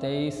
23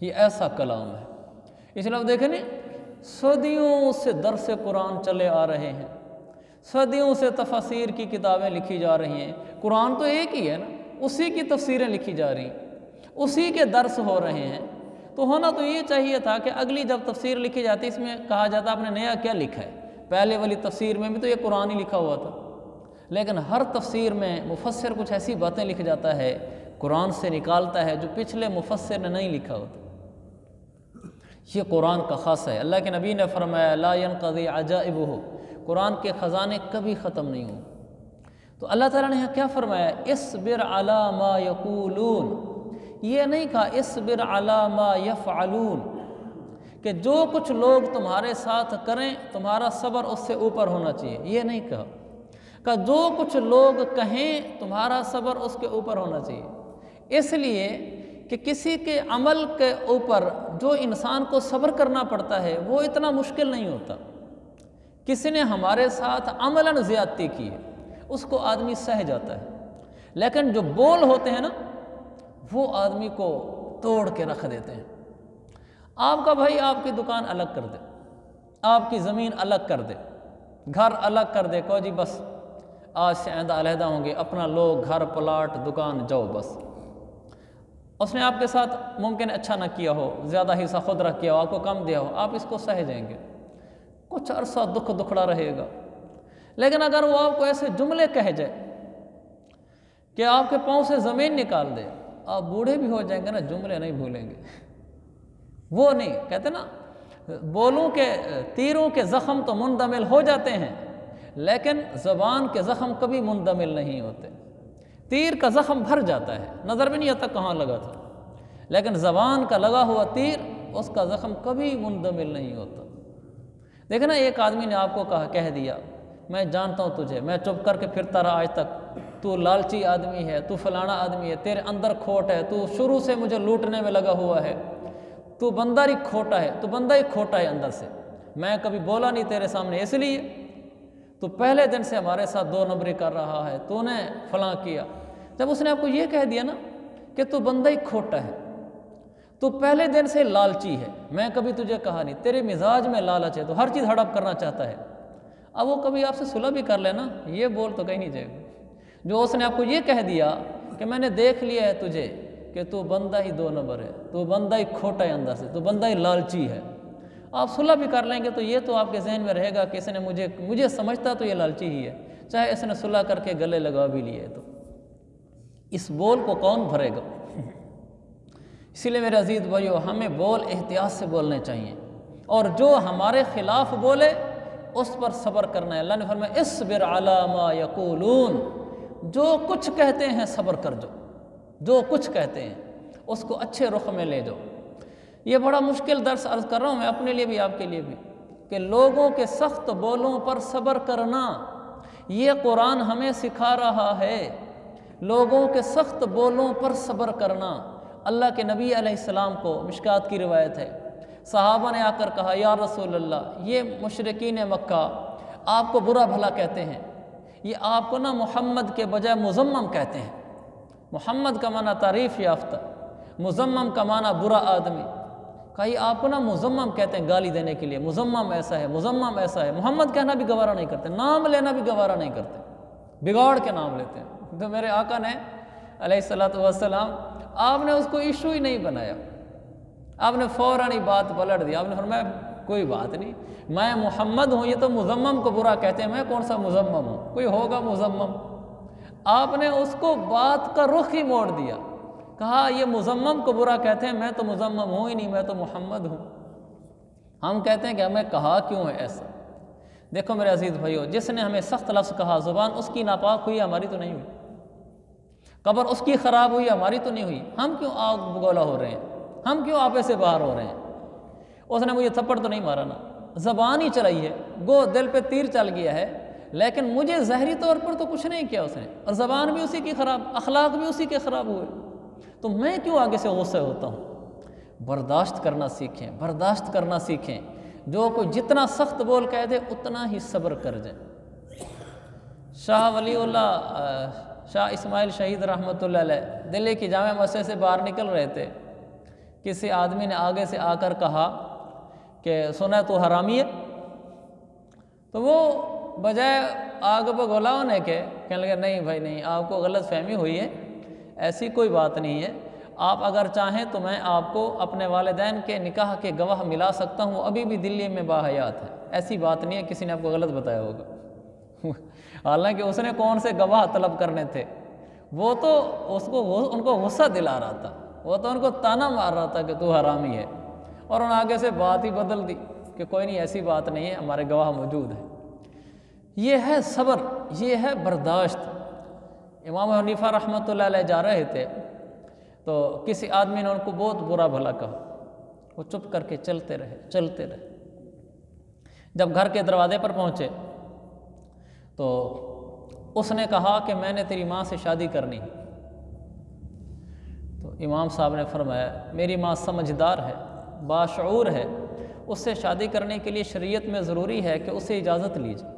یہ ایسا کلام ہے۔ اس لیے آپ دیکھیں نا، صدیوں سے درس قرآن چلے آ رہے ہیں، صدیوں سے تفاسیر کی کتابیں لکھی جا رہی ہیں، قرآن تو ایک ہی ہے نا، اسی کی تفسیریں لکھی جا رہی ہیں، اسی کے درس ہو رہے ہیں۔ تو ہونا تو یہ چاہیے تھا کہ اگلی جب تفسیر لکھی جاتی اس میں کہا جاتا آپ نے نیا کیا لکھا ہے، پہلے والی تفسیر میں بھی تو یہ قرآن ہی لکھا ہوا تھا، لیکن ہر تفسیر میں مفسر کچھ ایسی باتیں لکھ جاتا ہے، قرآن سے نکالتا ہے جو پچھلے مفسر نے نہیں لکھا ہوتا۔ یہ قرآن کا خاصہ ہے۔ اللہ کے نبی نے فرمایا لا ينقضی عجائبہ، قرآن کے خزانے کبھی ختم نہیں ہوں۔ تو اللہ تعالیٰ نے یہاں کیا فرمایا، اصبر علی ما یقولون، یہ نہیں کہا اصبر علی ما یفعلون، کہ جو کچھ لوگ تمہارے ساتھ کریں تمہارا صبر اس سے اوپر ہونا چاہیے، یہ نہیں کہا کہ جو کچھ لوگ کہیں تمہارا صبر اس کے اوپر ہونا چاہیے، اس لیے کہ کسی کے عمل کے اوپر جو انسان کو صبر کرنا پڑتا ہے وہ اتنا مشکل نہیں ہوتا۔ کسی نے ہمارے ساتھ عملاً زیادتی کی ہے، اس کو آدمی سہ جاتا ہے، لیکن جو بول ہوتے ہیں نا وہ آدمی کو توڑ کے رکھ دیتے ہیں۔ آپ کا بھائی آپ کی دکان الگ کر دے، آپ کی زمین الگ کر دے، گھر الگ کر دے، کہو جی بس آج سے آئندہ علیحدہ ہوں گے، اپنا لوگ گھر پلاٹ دکان جاؤ بس۔ اس نے آپ کے ساتھ ممکن اچھا نہ کیا ہو، زیادہ حصہ خود رکھ کیا ہو، آپ کو کم دیا ہو، آپ اس کو سہ جائیں گے، کچھ عرصہ دکھ دکھڑا رہے گا۔ لیکن اگر وہ آپ کو ایسے جملے کہہ جائے کہ آپ کے پاؤں سے زمین نکال دے، آپ بوڑھے بھی ہو جائیں گے نا، جملے نہیں بھولیں گے۔ وہ نہیں کہتے نا، بولوں کے تیروں کے زخم تو مندمل ہو جاتے ہیں، لیکن زبان کے زخم کبھی مندمل نہیں ہوتے۔ تیر کا زخم بھر جاتا ہے، نظر بھی نہیں آتا کہاں لگا تھا، لیکن زبان کا لگا ہوا تیر اس کا زخم کبھی مندمل نہیں ہوتا۔ دیکھنا ایک آدمی نے آپ کو کہہ دیا میں جانتا ہوں تجھے، میں چپ کر کے پھرتا رہا آج تک، تو لالچی آدمی ہے، تو فلانا آدمی ہے، تیرے اندر کھوٹ ہے، تو شروع سے مجھے لوٹنے میں لگا ہوا ہے، تو بندہ ہی کھوٹا ہے، تو بندہ ہی کھوٹا ہے اندر سے، میں کبھی بولا نہیں تیرے سامنے اس لیے، تو پہلے دن سے ہمارے ساتھ دو نمبری کر رہا ہے، تو نے فلاں کیا۔ جب اس نے آپ کو یہ کہہ دیا نا کہ تو بندہ ہی کھوٹا ہے، تو پہلے دن سے لالچی ہے، میں کبھی تجھے کہا نہیں، تیرے مزاج میں لالچ ہے، تو ہر چیز ہڑپ کرنا چاہتا ہے، اب وہ کبھی آپ سے صلح بھی کر لینا، یہ بول تو کہیں نہیں جائے گا۔ جو اس نے آپ کو یہ کہہ دیا کہ میں نے دیکھ لیا ہے تجھے کہ تو بندہ ہی دو نمبر ہے، تو بندہ ہی کھوٹا ہے اندر سے، تو بندہ ہی لالچی ہے، آپ صلح بھی کر لیں گے تو یہ تو آپ کے ذہن میں رہے گا کہ اس نے مجھے سمجھتا تو یہ لالچی ہی ہے، چاہے اس نے صلح کر کے گلے لگا بھی لیے تو اس بول کو کون بھرے گا؟ اسی لیے میرے عزیز بھائیو، ہمیں بول احتیاط سے بولنے چاہیے، اور جو ہمارے خلاف بولے اس پر صبر کرنا ہے۔ اللہ نے فرمایا اصبر علی ما یقولون، جو کچھ کہتے ہیں صبر کر جاؤ، جو کچھ کہتے ہیں اس کو اچھے رخ میں لے جاؤ۔ یہ بڑا مشکل درس عرض کر رہا ہوں میں اپنے لیے بھی آپ کے لیے بھی، کہ لوگوں کے سخت بولوں پر صبر کرنا، یہ قرآن ہمیں سکھا رہا ہے، لوگوں کے سخت بولوں پر صبر کرنا۔ اللہ کے نبی علیہ السلام کو مشکات کی روایت ہے، صحابہ نے آ کر کہا یا رسول اللہ، یہ مشرکین مکہ آپ کو برا بھلا کہتے ہیں، یہ آپ کو نا محمد کے بجائے مذمم کہتے ہیں، محمد کا معنی تعریف یافتہ، مذمم کا معنی برا آدمی، کہا یہ آپ کو نا مذمم کہتے ہیں گالی دینے کے لیے، مذمم ایسا ہے، مذمم ایسا ہے، محمد کہنا بھی گوارا نہیں کرتے، نام لینا بھی گوارا نہیں کرتے، بگاڑ کے نام لیتے ہیں۔ تو میرے آقا نے علیہ السلام آپ نے اس کو ایشو ہی نہیں بنایا، آپ نے فوراً ہی بات پلٹ دی، آپ نے فرمایا کوئی بات نہیں، میں محمد ہوں، یہ تو مذمم کو برا کہتے ہیں، میں کون سا مذمم ہوں، کوئی ہوگا مذمم؟ آپ نے اس کو بات کا رخ ہی موڑ دیا، کہا یہ مذمم کو برا کہتے ہیں، میں تو مذمم ہوں ہی نہیں، میں تو محمد ہوں۔ ہم کہتے ہیں کہ ہمیں کہا کیوں ہے ایسا؟ دیکھو میرے عزیز بھائیو، جس نے ہمیں سخت لفظ کہا، زبان اس کی ناپاک ہوئی، ہماری تو نہیں ہوئی، قبر اس کی خراب ہوئی، ہماری تو نہیں ہوئی، ہم کیوں آگ بگولا ہو رہے ہیں، ہم کیوں آپے سے باہر ہو رہے ہیں؟ اس نے مجھے تھپڑ تو نہیں مارا نا، زبان ہی چلائی ہے، گو دل پہ تیر چل گیا ہے، لیکن مجھے ظاہری طور پر تو کچھ نہیں کیا اس نے، اور زبان بھی اسی کی خراب، اخلاق بھی اسی کے خراب ہوئے، تو میں کیوں آگے سے غصے ہوتا ہوں؟ برداشت کرنا سیکھیں، برداشت کرنا سیکھیں، جو کوئی جتنا سخت بول کہہ دے اتنا ہی صبر کر جائیں۔ شاہ ولی اللہ شاہ اسماعیل شہید رحمۃ اللہ علیہ دلی کی جامع مسجد سے باہر نکل رہے تھے، کسی آدمی نے آگے سے آ کر کہا کہ سنا تو حرامی ہے، تو وہ بجائے آگ پہ گولا ہونے کے کہنے لگے نہیں بھائی نہیں، آپ کو غلط فہمی ہوئی ہے، ایسی کوئی بات نہیں ہے، آپ اگر چاہیں تو میں آپ کو اپنے والدین کے نکاح کے گواہ ملا سکتا ہوں، ابھی بھی دلی میں باحیات ہے، ایسی بات نہیں ہے، کسی نے آپ کو غلط بتایا ہوگا حالانکہ اس نے کون سے گواہ طلب کرنے تھے، وہ تو ان کو غصہ دلا رہا تھا، وہ تو ان کو تانا مار رہا تھا کہ تو حرامی ہے، اور ان آگے سے بات ہی بدل دی کہ کوئی نہیں، ایسی بات نہیں ہے، ہمارے گواہ موجود ہیں۔ یہ ہے صبر، یہ ہے برداشت۔ امام حنیفہ رحمۃ اللہ علیہ جا رہے تھے تو کسی آدمی نے ان کو بہت برا بھلا کہا، وہ چپ کر کے چلتے رہے۔ جب گھر کے دروازے پر پہنچے تو اس نے کہا کہ میں نے تیری ماں سے شادی کرنی ہے۔ تو امام صاحب نے فرمایا میری ماں سمجھدار ہے، باشعور ہے، اس سے شادی کرنے کے لیے شریعت میں ضروری ہے کہ اسے اجازت لیجیے،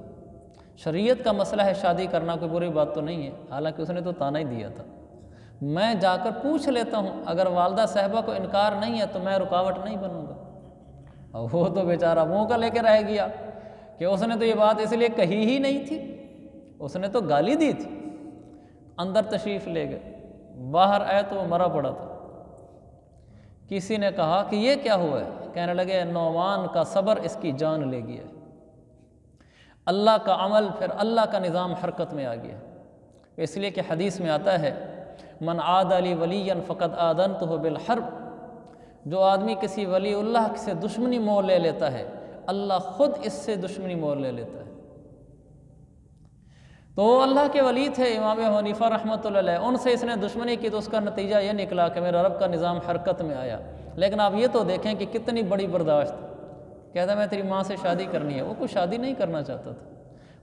شریعت کا مسئلہ ہے، شادی کرنا کوئی بری بات تو نہیں ہے، حالانکہ اس نے تو تانا ہی دیا تھا، میں جا کر پوچھ لیتا ہوں، اگر والدہ صاحبہ کو انکار نہیں ہے تو میں رکاوٹ نہیں بنوں گا۔ اور وہ تو بیچارہ منہ کا لے کے رہ گیا کہ اس نے تو یہ بات اس لیے کہی ہی نہیں تھی، اس نے تو گالی دی تھی۔ اندر تشریف لے گئے، باہر آئے تو وہ مرا پڑا تھا۔ کسی نے کہا کہ یہ کیا ہوا ہے؟ کہنے لگے نعمان کا صبر اس کی جان لے گیا، اللہ کا عمل، پھر اللہ کا نظام حرکت میں آ گیا، اس لیے کہ حدیث میں آتا ہے من عاد لی ولیا فقد آذنتہ بالحرب، جو آدمی کسی ولی اللہ سے دشمنی مول لے لیتا ہے اللہ خود اس سے دشمنی مول لے لیتا ہے۔ تو اللہ کے ولی تھے امام حنیفہ رحمۃ اللہ علیہ، ان سے اس نے دشمنی کی تو اس کا نتیجہ یہ نکلا کہ میرے رب کا نظام حرکت میں آیا۔ لیکن آپ یہ تو دیکھیں کہ کتنی بڑی برداشت، کہتا میں تیری ماں سے شادی کرنی ہے، وہ کوئی شادی نہیں کرنا چاہتا تھا،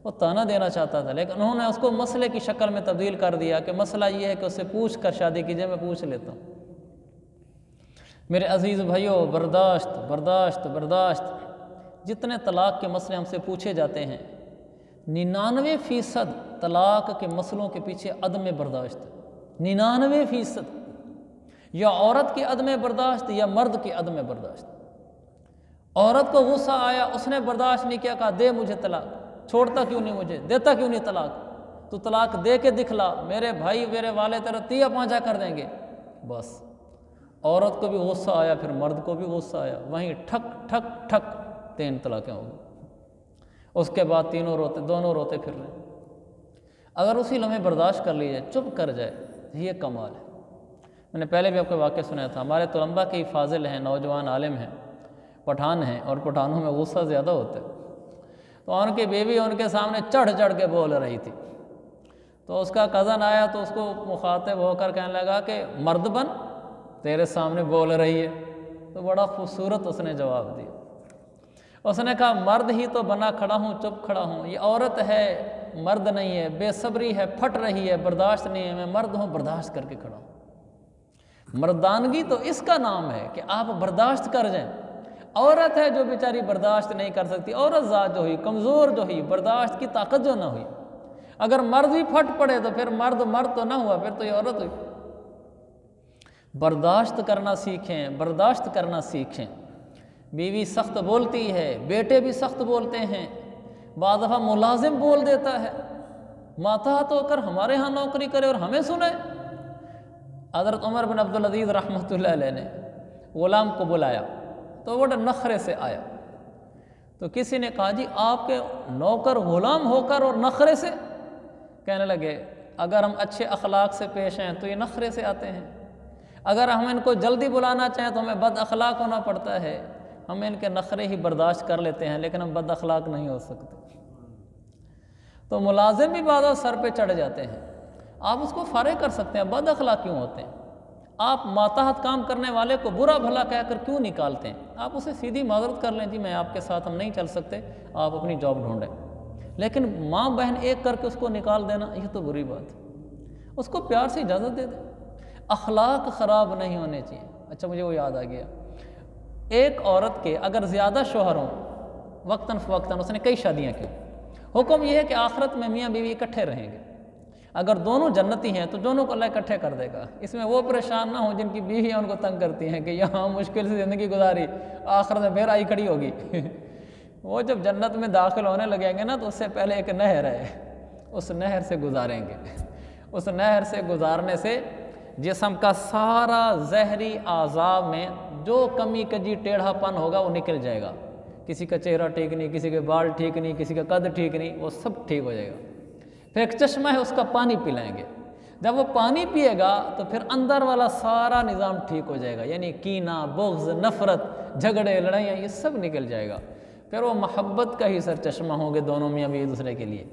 وہ تانا دینا چاہتا تھا، لیکن انہوں نے اس کو مسئلے کی شکل میں تبدیل کر دیا کہ مسئلہ یہ ہے کہ اس سے پوچھ کر شادی کیجیے، میں پوچھ لیتا ہوں۔ میرے عزیز بھائیوں، برداشت برداشت برداشت۔ جتنے طلاق کے مسئلے ہم سے پوچھے جاتے ہیں 99% طلاق کے مسئلوں کے پیچھے عدم برداشت، 99%، یا عورت کی عدم برداشت یا مرد کی عدم برداشت۔ عورت کو غصہ آیا، اس نے برداشت نہیں کیا، کہا دے مجھے طلاق، چھوڑتا کیوں نہیں مجھے، دیتا کیوں نہیں طلاق، تو طلاق دے کے دکھلا، میرے بھائی میرے والے تیرا تیا پانچا کر دیں گے۔ بس عورت کو بھی غصہ آیا، پھر مرد کو بھی غصہ آیا، وہیں ٹھک ٹھک ٹھک 3 طلاقیں ہو گئی۔ اس کے بعد دونوں روتے پھر رہے۔ اگر اسی لمحے برداشت کر لیجیے، چپ کر جائے، یہ کمال ہے۔ میں نے پہلے بھی آپ کو واقعہ سنایا تھا، ہمارے طلباء کے فاضل ہیں، نوجوان عالم ہیں، پٹھان ہیں، اور پٹھانوں میں غصہ زیادہ ہوتا ہے، تو ان کی بیوی ان کے سامنے چڑھ کے بول رہی تھی، تو اس کا کزن آیا تو اس کو مخاطب ہو کر کہنے لگا کہ مرد بن، تیرے سامنے بول رہی ہے، تو بڑا خوبصورت اس نے جواب دیا۔ اس نے کہا مرد ہی تو بنا کھڑا ہوں، چپ کھڑا ہوں، یہ عورت ہے مرد نہیں ہے، بے صبری ہے، پھٹ رہی ہے، برداشت نہیں ہے، میں مرد ہوں، برداشت کر کے کھڑا ہوں۔ مردانگی تو اس کا نام ہے کہ آپ برداشت کر جائیں۔ عورت ہے جو بیچاری برداشت نہیں کر سکتی، عورت ذات جو ہوئی، کمزور جو ہوئی، برداشت کی طاقت جو نہ ہوئی، اگر مرد بھی پھٹ پڑے تو پھر مرد تو نہ ہوا، پھر تو یہ عورت ہوئی۔ برداشت کرنا سیکھیں، برداشت کرنا سیکھیں۔ بیوی سخت بولتی ہے، بیٹے بھی سخت بولتے ہیں، بعض دفعہ ملازم بول دیتا ہے، ماتحت ہو کر ہمارے ہاں نوکری کرے اور ہمیں سنے۔ حضرت عمر بن عبدالعزیز رحمۃ اللہ علیہ نے غلام کو بلایا تو وہ نخرے سے آیا، تو کسی نے کہا جی آپ کے نوکر غلام ہو کر اور نخرے سے؟ کہنے لگے اگر ہم اچھے اخلاق سے پیش ہیں تو یہ نخرے سے آتے ہیں، اگر ہم ان کو جلدی بلانا چاہیں تو ہمیں بد اخلاق ہونا پڑتا ہے، ہم ان کے نخرے ہی برداشت کر لیتے ہیں لیکن ہم بد اخلاق نہیں ہو سکتے۔ تو ملازم بھی بعض سر پہ چڑھ جاتے ہیں، آپ اس کو فارغ کر سکتے ہیں، بد اخلاق کیوں ہوتے ہیں؟ آپ ماتحت کام کرنے والے کو برا بھلا کہہ کر کیوں نکالتے ہیں؟ آپ اسے سیدھی معذرت کر لیں، جی میں آپ کے ساتھ ہم نہیں چل سکتے، آپ اپنی جاب ڈھونڈیں، لیکن ماں بہن ایک کر کے اس کو نکال دینا یہ تو بری بات ہے۔ اس کو پیار سے اجازت دے دیں، اخلاق خراب نہیں ہونے چاہیے۔ اچھا مجھے وہ یاد آ گیا، ایک عورت کے اگر زیادہ شوہر ہوں، وقتاً فوقتاً اس نے کئی شادیاں کی، حکم یہ ہے کہ آخرت میں میاں بیوی اکٹھے رہیں گے۔ اگر دونوں جنتی ہیں تو دونوں کو اللہ اکٹھے کر دے گا۔ اس میں وہ پریشان نہ ہوں جن کی بیویاں ان کو تنگ کرتی ہیں کہ یہاں مشکل سے زندگی گزاری، آخر میں پھر آئی کھڑی ہوگی۔ وہ جب جنت میں داخل ہونے لگیں گے نا تو اس سے پہلے ایک نہر ہے، اس نہر سے گزاریں گے۔ اس نہر سے گزارنے سے جسم کا سارا زہری اعضاء میں جو کمی کجی ٹیڑھا پن ہوگا وہ نکل جائے گا۔ کسی کا چہرہ ٹھیک نہیں، کسی کے بال ٹھیک نہیں، کسی کا قد ٹھیک نہیں، وہ سب ٹھیک ہو جائے گا۔ پھر ایک چشمہ ہے، اس کا پانی پلائیں گے۔ جب وہ پانی پیے گا تو پھر اندر والا سارا نظام ٹھیک ہو جائے گا، یعنی کینہ، بغض، نفرت، جھگڑے، لڑائیاں، یہ سب نکل جائے گا۔ پھر وہ محبت کا ہی سر چشمہ ہوں گے دونوں میاں بیوی دوسرے کے لیے۔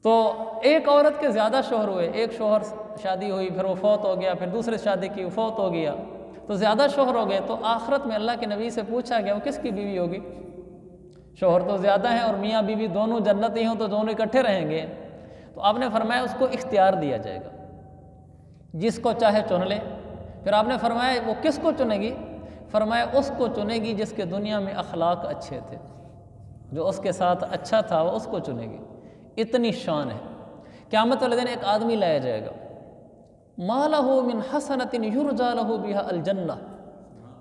تو ایک عورت کے زیادہ شوہر ہوئے، ایک شوہر شادی ہوئی پھر وہ فوت ہو گیا، پھر دوسرے شادی کی وہ فوت ہو گیا، تو زیادہ شوہر ہو گئے، تو آخرت میں اللہ کے نبی سے پوچھا گیا وہ کس کی بیوی ہوگی؟ شوہر تو زیادہ ہیں اور میاں بیوی دونوں جنتی ہوں تو دونوں اکٹھے رہیں گے۔ تو آپ نے فرمایا اس کو اختیار دیا جائے گا، جس کو چاہے چن لے۔ پھر آپ نے فرمایا وہ کس کو چنے گی؟ فرمایا اس کو چنے گی جس کے دنیا میں اخلاق اچھے تھے، جو اس کے ساتھ اچھا تھا وہ اس کو چنے گی۔ اتنی شان ہے۔ قیامت والے دن ایک آدمی لایا جائے گا، ما لہ من حسنۃ یرجی لہ بہا الجنہ،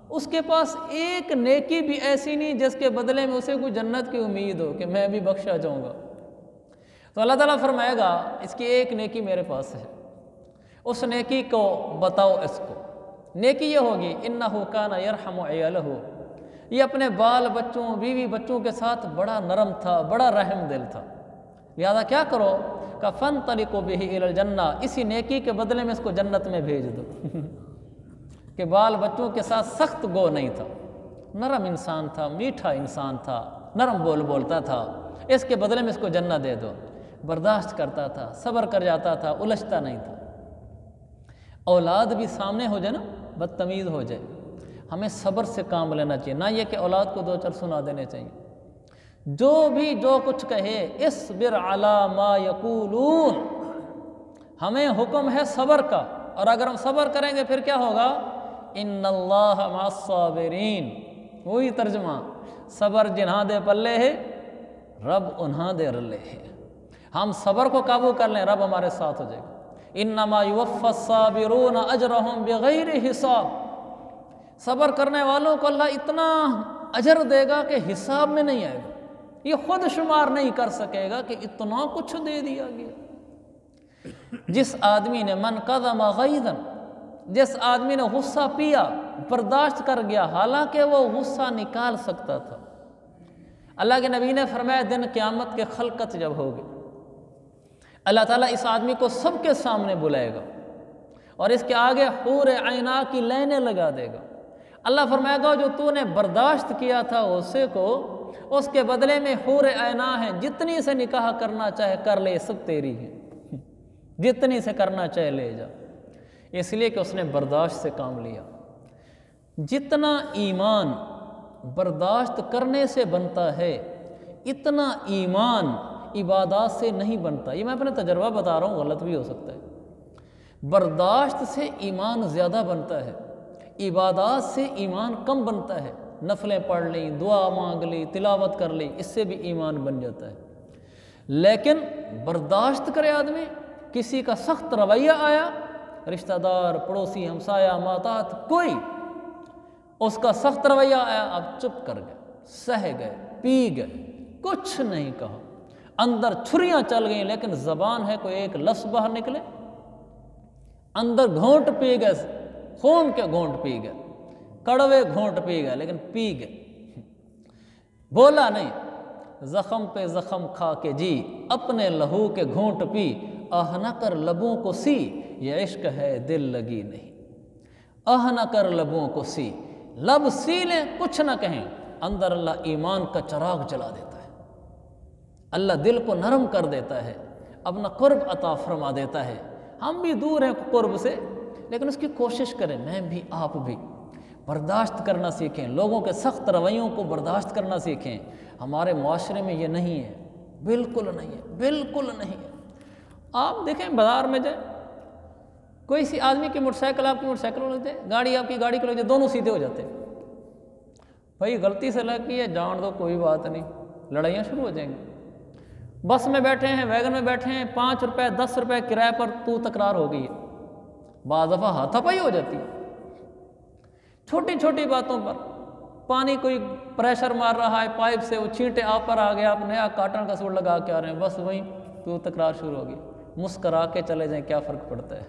اس کے پاس ایک نیکی بھی ایسی نہیں جس کے بدلے میں اسے کوئی جنت کی امید ہو کہ میں بھی بخشا جاؤں گا۔ تو اللہ تعالیٰ فرمائے گا اس کی ایک نیکی میرے پاس ہے، اس نیکی کو بتاؤ اس کو۔ نیکی یہ ہوگی انہ کان یرحم عیالہ، یہ اپنے بال بچوں، بیوی بچوں کے ساتھ بڑا نرم تھا، بڑا رحم دل تھا، لہذا کیا کرو کہ فانطلقوا بہ الی الجنہ، اسی نیکی کے بدلے میں اس کو جنت میں بھیج دو۔ کہ بال بچوں کے ساتھ سخت گو نہیں تھا، نرم انسان تھا، میٹھا انسان تھا، نرم بولتا تھا، اس کے بدلے میں اس کو جنت دے دو۔ برداشت کرتا تھا، صبر کر جاتا تھا، الجھتا نہیں تھا۔ اولاد بھی سامنے ہو جائے نا، بدتمیز ہو جائے، ہمیں صبر سے کام لینا چاہیے، نہ یہ کہ اولاد کو دو چار سنا دینے چاہیے۔ جو بھی جو کچھ کہے اصبر علی ما یقولون، ہمیں حکم ہے صبر کا، اور اگر ہم صبر کریں گے پھر کیا ہوگا؟ ان اللہ مع الصابرین، وہی ترجمہ، صبر جنہاں دے پلے ہے رب انہاں دے رلے ہے۔ ہم صبر کو قابو کر لیں، رب ہمارے ساتھ ہو جائے گا۔ انما یوفی الصابرون اجرہم بغیر حساب، صبر کرنے والوں کو اللہ اتنا اجر دے گا کہ حساب میں نہیں آئے گا، یہ خود شمار نہیں کر سکے گا کہ اتنا کچھ دے دیا گیا۔ جس آدمی نے من کظم غیظا، جس آدمی نے غصہ پیا، برداشت کر گیا حالانکہ وہ غصہ نکال سکتا تھا، اللہ کے نبی نے فرمایا دن قیامت کے خلقت جب ہوگی، اللہ تعالیٰ اس آدمی کو سب کے سامنے بلائے گا اور اس کے آگے حور عینا کی لائنیں لگا دے گا۔ اللہ فرمائے گا جو تو نے برداشت کیا تھا غصے کو، اس کے بدلے میں حور عینا ہے، جتنی سے نکاح کرنا چاہے کر لے، سب تیری ہے، جتنی سے کرنا چاہے لے جا، اس لیے کہ اس نے برداشت سے کام لیا۔ جتنا ایمان برداشت کرنے سے بنتا ہے، اتنا ایمان عبادات سے نہیں بنتا۔ یہ میں اپنا تجربہ بتا رہا ہوں، غلط بھی ہو سکتا ہے۔ برداشت سے ایمان زیادہ بنتا ہے، عبادات سے ایمان کم بنتا ہے۔ نفلیں پڑھ لیں، دعا مانگ لی، تلاوت کر لی، اس سے بھی ایمان بن جاتا ہے۔ لیکن برداشت کرے آدمی، کسی کا سخت رویہ آیا، رشتہ دار، پڑوسی، ہمسایہ، ماتحت، کوئی اس کا سخت رویہ آیا، اب چپ کر گئے، سہ گئے، پی گئے، کچھ نہیں کہا، اندر چھریاں چل گئیں لیکن زبان ہے کوئی ایک لفظ باہر نکلے، اندر گھونٹ پی گئے، خون کے گھونٹ پی گئے، کڑوے گھونٹ پی گئے، لیکن پی گئے، بولا نہیں، زخم پہ زخم کھا کے جی، اپنے لہو کے گھونٹ پی، آہ نہ کر لبوں کو سی، یہ عشق ہے دل لگی نہیں، آہ نہ کر لبوں کو سی، لب سی لیں کچھ نہ کہیں، اندر اللہ ایمان کا چراغ جلا دیتا ہے، اللہ دل کو نرم کر دیتا ہے، اپنا قرب عطا فرما دیتا ہے۔ ہم بھی دور ہیں قرب سے، لیکن اس کی کوشش کریں، میں بھی، آپ بھی برداشت کرنا سیکھیں، لوگوں کے سخت رویوں کو برداشت کرنا سیکھیں۔ ہمارے معاشرے میں یہ نہیں ہے، بالکل نہیں ہے، بالکل نہیں ہے۔ آپ دیکھیں بازار میں جائیں، کوئی سی آدمی کی موٹر سائیکل آپ کی موٹر سائیکل کو لگ جائے، گاڑی آپ کی گاڑی کو لگ جائے، دونوں سیدھے ہو جاتے ہیں۔ بھائی غلطی سے لگ گئی ہے، جان دو، کوئی بات نہیں، لڑائیاں شروع ہو جائیں گی۔ بس میں بیٹھے ہیں، ویگن میں بیٹھے ہیں، 5 روپے 10 روپے کرائے پر تو تکرار ہو گئی ہے، بعض دفعہ ہاتھا پائی ہو جاتی ہے چھوٹی چھوٹی باتوں پر۔ پانی کوئی پریشر مار رہا ہے پائپ سے، وہ چھینٹے آپ پر آ گیا، آپ نیا کاٹن کا سوٹ لگا کے آ رہے ہیں، بس وہیں تو تکرار شروع ہوگی۔ مسکرا کے چلے جائیں، کیا فرق پڑتا ہے؟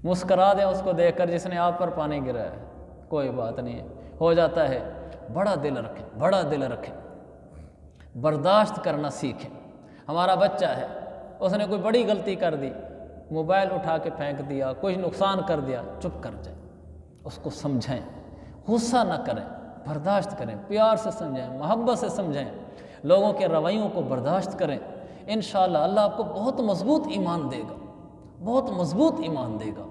مسکرا دیں اس کو دیکھ کر جس نے آپ پر پانی گرا ہے، کوئی بات نہیں ہے، ہو جاتا ہے۔ بڑا دل رکھیں، بڑا دل رکھیں، برداشت کرنا سیکھیں۔ ہمارا بچہ ہے، اس نے کوئی بڑی غلطی کر دی، موبائل اٹھا کے پھینک دیا، کوئی نقصان کر دیا، چپ کر جائیں، اس کو سمجھائیں، غصہ نہ کریں، برداشت کریں، پیار سے سمجھائیں، محبت سے سمجھائیں، لوگوں کے رویوں کو برداشت کریں۔ انشاءاللہ اللہ آپ کو بہت مضبوط ایمان دے گا، بہت مضبوط ایمان دے گا،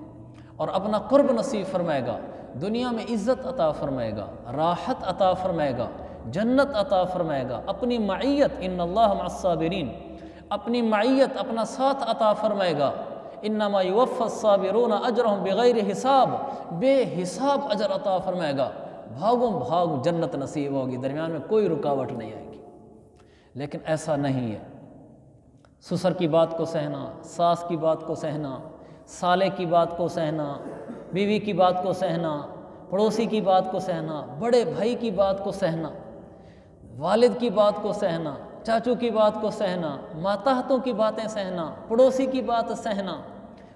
اور اپنا قرب نصیب فرمائے گا، دنیا میں عزت عطا فرمائے گا، راحت عطا فرمائے گا، جنت عطا فرمائے گا، اپنی معیت، ان اللہ مع الصابرین، اپنی معیت، اپنا ساتھ عطا فرمائے گا۔ انما یوفی الصابرون اجرہم بغیر حساب، بے حساب اجر عطا فرمائے گا، بھاگوں بھاگ جنت نصیب ہوگی، درمیان میں کوئی رکاوٹ نہیں آئے گی۔ لیکن ایسا نہیں ہے، سسر کی بات کو سہنا، ساس کی بات کو سہنا، سالے کی بات کو سہنا، بیوی کی بات کو سہنا، پڑوسی کی بات کو سہنا، بڑے بھائی کی بات کو سہنا، والد کی بات کو سہنا، چاچو کی بات کو سہنا، ماتحتوں کی باتیں سہنا، پڑوسی کی بات سہنا،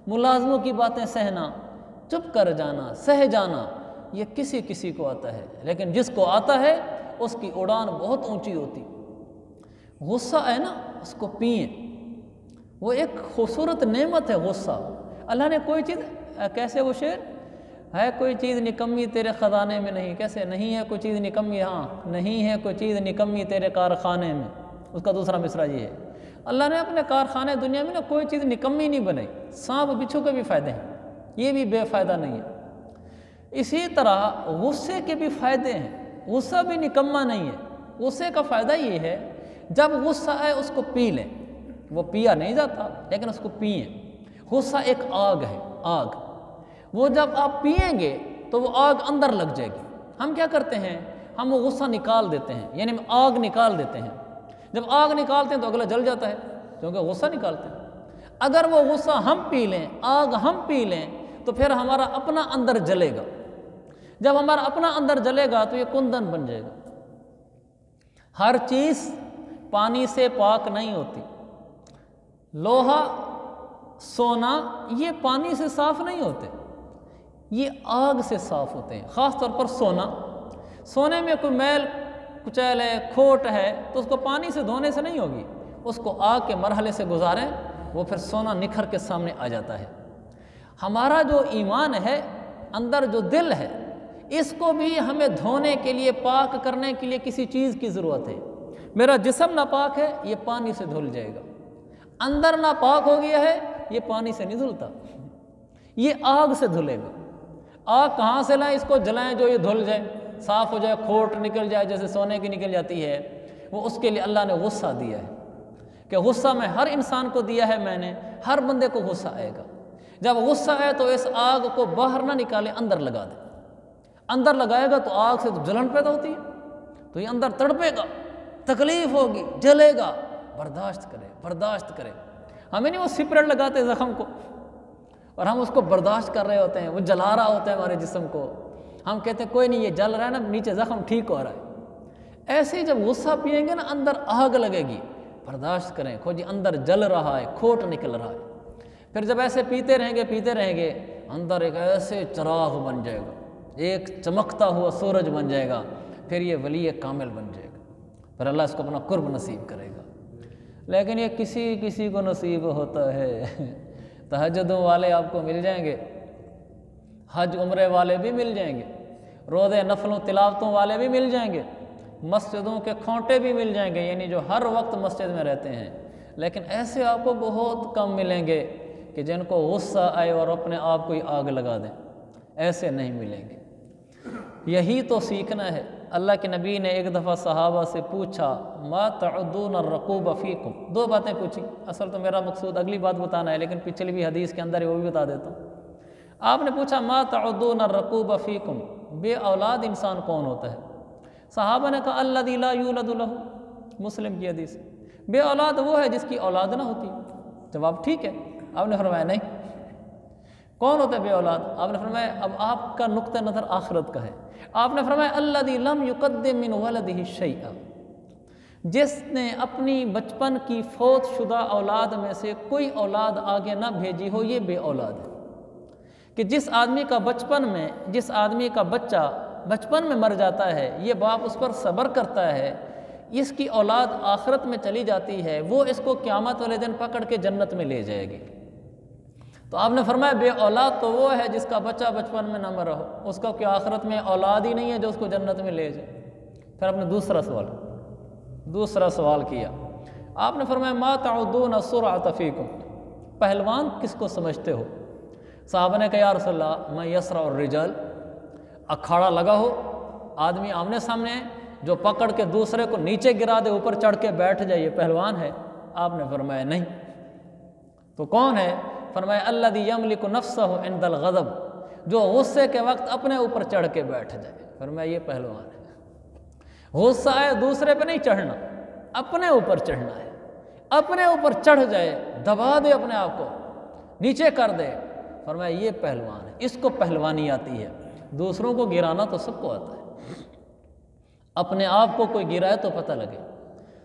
ملازموں کی باتیں سہنا، چپ کر جانا، سہ جانا، یہ کسی کسی کو آتا ہے، لیکن جس کو آتا ہے اس کی اڑان بہت اونچی ہوتی۔ غصہ ہے نا، اس کو پئیں، وہ ایک خوبصورت نعمت ہے غصہ۔ اللہ نے کوئی چیز، کیسے وہ شعر ہے، کوئی چیز نکمی تیرے خزانے میں نہیں، کیسے نہیں ہے کوئی چیز نکمی، ہاں نہیں ہے کوئی چیز نکمی تیرے کارخانے میں، اس کا دوسرا مصرع یہ ہے، اللہ نے اپنے کارخانے دنیا میں نا کوئی چیز نکمی نہیں بنائی۔ سانپ بچھو کے بھی فائدے ہیں، یہ بھی بے فائدہ نہیں ہے۔ اسی طرح غصے کے بھی فائدے ہیں، غصہ بھی نکما نہیں ہے۔ غصے کا فائدہ یہ ہے، جب غصہ آئے اس کو پی لیں، وہ پیا نہیں جاتا لیکن اس کو پئیں۔ غصہ ایک آگ ہے، آگ، وہ جب آپ پئیں گے تو وہ آگ اندر لگ جائے گی۔ ہم کیا کرتے ہیں، ہم وہ غصہ نکال دیتے ہیں، یعنی آگ نکال دیتے ہیں۔ جب آگ نکالتے ہیں تو اگلا جل جاتا ہے، کیونکہ غصہ نکالتے ہیں۔ اگر وہ غصہ ہم پی لیں، آگ ہم پی لیں، تو پھر ہمارا اپنا اندر جلے گا۔ جب ہمارا اپنا اندر جلے گا تو یہ کندن بن جائے گا۔ ہر چیز پانی سے پاک نہیں ہوتی، لوہا، سونا، یہ پانی سے صاف نہیں ہوتے، یہ آگ سے صاف ہوتے ہیں۔ خاص طور پر سونا، سونے میں کوئی میل کچیل ہے، کھوٹ ہے، تو اس کو پانی سے دھونے سے نہیں ہوگی، اس کو آگ کے مرحلے سے گزاریں، وہ پھر سونا نکھر کے سامنے آ جاتا ہے۔ ہمارا جو ایمان ہے، اندر جو دل ہے، اس کو بھی ہمیں دھونے کے لیے، پاک کرنے کے لیے کسی چیز کی ضرورت ہے۔ میرا جسم ناپاک ہے، یہ پانی سے دھل جائے گا۔ اندر ناپاک ہو گیا ہے، یہ پانی سے نہیں دھلتا، یہ آگ سے دھلے گا۔ آگ کہاں سے لائیں، اس کو جلائیں جو یہ دھل جائے، صاف ہو جائے، کھوٹ نکل جائے جیسے سونے کی نکل جاتی ہے۔ وہ اس کے لیے اللہ نے غصہ دیا ہے، کہ غصہ میں ہر انسان کو دیا ہے، میں نے ہر بندے کو غصہ آئے گا۔ جب غصہ آئے تو اس آگ کو باہر نہ نکالے، اندر لگا دے۔ اندر لگائے گا تو آگ سے تو جلن پیدا ہوتی ہے، تو یہ اندر تڑپے گا، تکلیف ہوگی، جلے گا، برداشت کرے، برداشت کرے۔ ہمیں نہیں وہ سپریٹ لگاتے زخم کو اور ہم اس کو برداشت کر رہے ہوتے ہیں، وہ جلا رہا ہوتا ہے ہمارے جسم کو، ہم کہتے ہیں کوئی نہیں، یہ جل رہا ہے نا، نیچے زخم ٹھیک ہو رہا ہے۔ ایسے ہی جب غصہ پئیں گے نا، اندر آگ لگے گی، برداشت کریں، کھو جی اندر جل رہا ہے، کھوٹ نکل رہا ہے۔ پھر جب ایسے پیتے رہیں گے، اندر ایک ایسے چراغ بن جائے گا، ایک چمکتا ہوا سورج بن جائے گا، پھر یہ ولی کامل بن جائے گا، پھر اللہ اس کو اپنا قرب نصیب کرے گا۔ لیکن یہ کسی کسی کو نصیب ہوتا ہے۔ تہجدوں والے آپ کو مل جائیں گے، حج عمرے والے بھی مل جائیں گے، روزے نفلوں تلاوتوں والے بھی مل جائیں گے، مسجدوں کے کھونٹے بھی مل جائیں گے، یعنی جو ہر وقت مسجد میں رہتے ہیں۔ لیکن ایسے آپ کو بہت کم ملیں گے کہ جن کو غصہ آئے اور اپنے آپ کو ہی آگ لگا دیں، ایسے نہیں ملیں گے۔ یہی تو سیکھنا ہے۔ اللہ کے نبی نے ایک دفعہ صحابہ سے پوچھا، ما تعدون الرقوب فیکم، دو باتیں پوچھی، اصل تو میرا مقصود اگلی بات بتانا ہے، لیکن پچھلی بھی حدیث کے اندر ہے، وہ بھی بتا دیتا ہوں۔ آپ نے پوچھا ما تعدون الرقوب فیکم، بے اولاد انسان کون ہوتا ہے؟ صحابہ نے کہا الذی لا یولد لہ، مسلم کی حدیث، بے اولاد وہ ہے جس کی اولاد نہ ہوتی۔ جواب ٹھیک ہے۔ آپ نے فرمایا نہیں۔ کون ہوتا ہے بے اولاد؟ آپ نے فرمایا اب آپ کا نقطہ نظر آخرت کا ہے۔ آپ نے فرمایا الذی لم یقدم من ولدہ شیئا، جس نے اپنی بچپن کی فوت شدہ اولاد میں سے کوئی اولاد آگے نہ بھیجی ہو، یہ بے اولاد ہے۔ کہ جس آدمی کا بچہ بچپن میں مر جاتا ہے، یہ باپ اس پر صبر کرتا ہے، اس کی اولاد آخرت میں چلی جاتی ہے، وہ اس کو قیامت والے دن پکڑ کے جنت میں لے جائے گی۔ تو آپ نے فرمایا بے اولاد تو وہ ہے جس کا بچہ بچپن میں نہ مرا ہو، اس کا کوئی آخرت میں اولاد ہی نہیں ہے جو اس کو جنت میں لے جائے۔ پھر آپ نے دوسرا سوال کیا۔ آپ نے فرمایا ما تعدون السرعۃ فیکم، پہلوان کس کو سمجھتے ہو؟ صحابہ نے کہا یا رسول اللہ میں یسرع الرجال، اکھاڑا لگا ہو، آدمی آمنے سامنے ہے، جو پکڑ کے دوسرے کو نیچے گرا دے، اوپر چڑھ کے بیٹھ جائے، یہ پہلوان ہے؟ آپ نے فرمایا نہیں۔ تو کون ہے؟ فرمایا الذی یملک نفسہ عند الغضب، جو غصے کے وقت اپنے اوپر چڑھ کے بیٹھ جائے۔ فرمایا یہ پہلوان ہے۔ غصہ ہے دوسرے پہ نہیں چڑھنا، اپنے اوپر چڑھنا ہے، اپنے اوپر چڑھ جائے، دبا دے اپنے آپ کو، نیچے کر دے۔ فرمایا یہ پہلوان ہے، اس کو پہلوانی آتی ہے۔ دوسروں کو گرانا تو سب کو آتا ہے، اپنے آپ کو کوئی گرائے تو پتہ لگے۔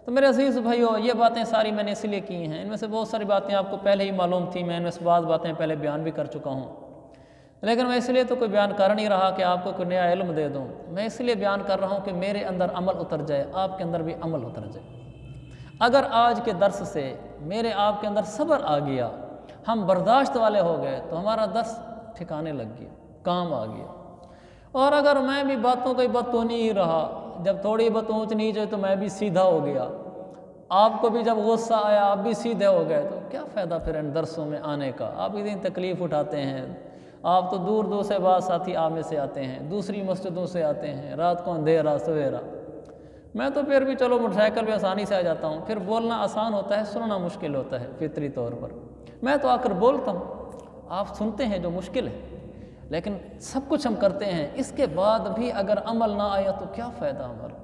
تو میرے عزیز بھائیو، یہ باتیں ساری میں نے اس لیے کی ہیں، ان میں سے بہت ساری باتیں آپ کو پہلے ہی معلوم تھیں، میں ان میں سے بعض باتیں پہلے بیان بھی کر چکا ہوں، لیکن میں اس لیے تو کوئی بیان کر نہیں رہا کہ آپ کو کوئی نیا علم دے دوں، میں اس لیے بیان کر رہا ہوں کہ میرے اندر عمل اتر جائے، آپ کے اندر بھی عمل اتر جائے۔ اگر آج کے درس سے میرے آپ کے اندر صبر آ گیا، ہم برداشت والے ہو گئے، تو ہمارا درس ٹھکانے لگ گیا، کام آ گیا۔ اور اگر میں بھی باتوں کا بدتونی ہی رہا، جب تھوڑی بہت اونچ نیچ ہوئی تو میں بھی سیدھا ہو گیا، آپ کو بھی جب غصہ آیا آپ بھی سیدھے ہو گئے، تو کیا فائدہ پھر ان درسوں میں آنے کا؟ آپ اتنی تکلیف اٹھاتے ہیں، آپ تو دور دور سے بعض ساتھی آپ میں سے آتے ہیں، دوسری مسجدوں سے آتے ہیں، رات کو اندھیرا سویرا، میں تو پھر بھی چلو موٹر سائیکل پہ آسانی سے آ جاتا ہوں، پھر بولنا آسان ہوتا ہے، سننا مشکل ہوتا ہے فطری طور پر۔ میں تو آ کر بولتا ہوں، آپ سنتے ہیں جو مشکل ہے، لیکن سب کچھ ہم کرتے ہیں، اس کے بعد بھی اگر عمل نہ آیا تو کیا فائدہ ہمارا؟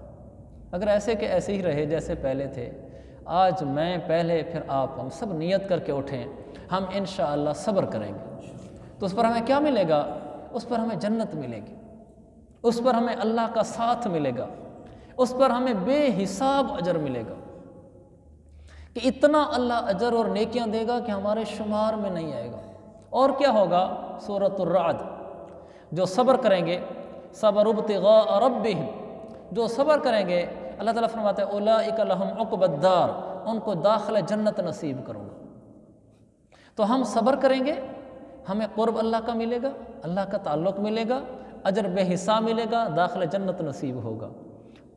اگر ایسے کہ ایسے ہی رہے جیسے پہلے تھے، آج میں پہلے پھر آپ، ہم سب نیت کر کے اٹھیں، ہم انشاءاللہ صبر کریں گے، تو اس پر ہمیں کیا ملے گا؟ اس پر ہمیں جنت ملے گی، اس پر ہمیں اللہ کا ساتھ ملے گا، اس پر ہمیں بے حساب اجر ملے گا، کہ اتنا اللہ اجر اور نیکیاں دے گا کہ ہمارے شمار میں نہیں آئے گا۔ اور کیا ہوگا؟ سورۃ الرعد، جو صبر کریں گے، صبر ابتغاء ربہم، جو صبر کریں گے، اللہ تعالیٰ فرماتے ہیں اولئک لہم عقبی الدار، ان کو داخل جنت نصیب کروں گا۔ تو ہم صبر کریں گے، ہمیں قرب اللہ کا ملے گا، اللہ کا تعلق ملے گا، اجر بے حساب ملے گا، داخل جنت نصیب ہوگا۔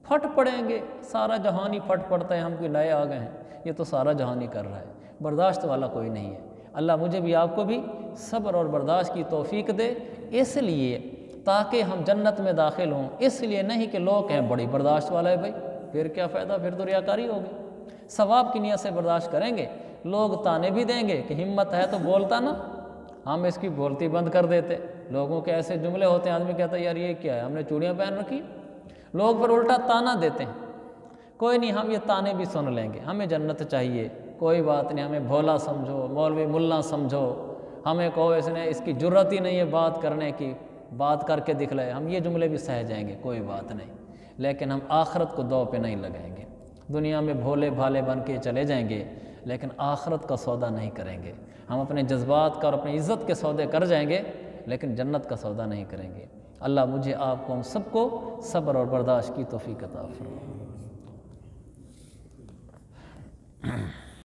پھٹ پڑیں گے، سارا جہان ہی پھٹ پڑتا ہے، ہم کوئی نئے آ گئے ہیں، یہ تو سارا جہان ہی کر رہا ہے، برداشت والا کوئی نہیں ہے۔ اللہ مجھے بھی آپ کو بھی صبر اور برداشت کی توفیق دے، اس لیے تاکہ ہم جنت میں داخل ہوں، اس لیے نہیں کہ لوگ کہیں بڑی برداشت والا ہے بھائی، پھر کیا فائدہ، پھر تو ریاکاری ہوگی۔ ثواب کی نیت سے برداشت کریں گے، لوگ تانے بھی دیں گے کہ ہمت ہے تو بولتا نا، ہم اس کی بولتی بند کر دیتے۔ لوگوں کے ایسے جملے ہوتے ہیں، آدمی کہتا ہے یار یہ کیا ہے، ہم نے چوڑیاں پہن رکھی، لوگ پھر الٹا تانا دیتے ہیں۔ کوئی نہیں، ہم یہ تانے بھی سن لیں گے، ہمیں جنت چاہیے، کوئی بات نہیں، ہمیں بھولا سمجھو، مولوی ملا سمجھو، ہمیں کہو اس کی جرت ہی نہیں ہے بات کرنے کی، بات کر کے دکھلائے، ہم یہ جملے بھی سہ جائیں گے، کوئی بات نہیں، لیکن ہم آخرت کو دو پہ نہیں لگائیں گے۔ دنیا میں بھولے بھالے بن کے چلے جائیں گے، لیکن آخرت کا سودا نہیں کریں گے۔ ہم اپنے جذبات کا اور اپنی عزت کے سودے کر جائیں گے، لیکن جنت کا سودا نہیں کریں گے۔ اللہ مجھے آپ کو ہم سب کو صبر اور برداشت کی توفیق عطا فرمائے۔